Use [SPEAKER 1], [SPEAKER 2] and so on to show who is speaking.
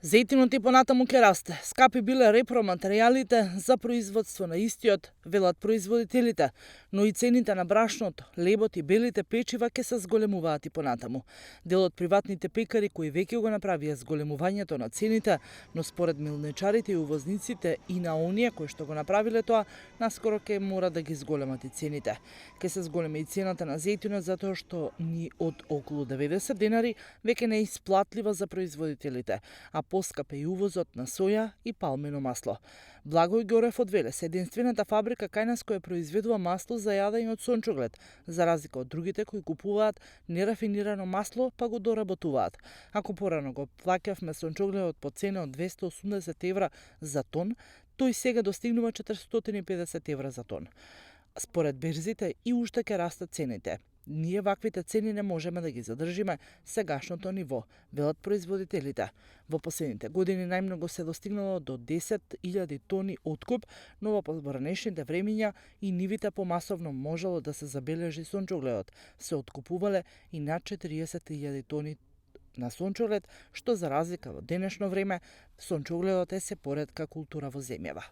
[SPEAKER 1] Зејтинот и понатаму ќе расте. Скапи биле репроматеријалите за производство на истиот, велат производителите, но и цените на брашното, лебот и белите печива ќе се зголемуваат и понатаму. Дел од приватните пекари кои веќе го направија зголемувањето на цените, но според милничарите и увозниците и на оние кои што го направиле тоа, наскоро ќе мора да ги зголемат и цените. Ќе се зголеми и цената на зејтинот затоа што ни од околу 90 денари веќе не е исплатлива за производителите, а поскапе и увозот на соја и палмено масло. Благој Ѓорев од Велес, единствената фабрика кај нас која произведува масло за јадење од сончоглед, за разлика од другите кои купуваат нерафинирано масло па го доработуваат. Ако порано го плаќавме сончогледот по цена од 280 евра за тон, тој сега достигнува 450 евра за тон. Според берзите и уште ќе растат цените. Ние ваквите цени не можеме да ги задржиме сегашното ниво, велат производителите. Во последните години најмногу се достигнало до 10.000 тони откуп, но во поранешните времиња и нивите помасовно можело да се забележи сончогледот. Се откупувале и над 40.000 тони на сончоглед, што за разлика во денешно време, сончогледот е се поретка култура во земјава.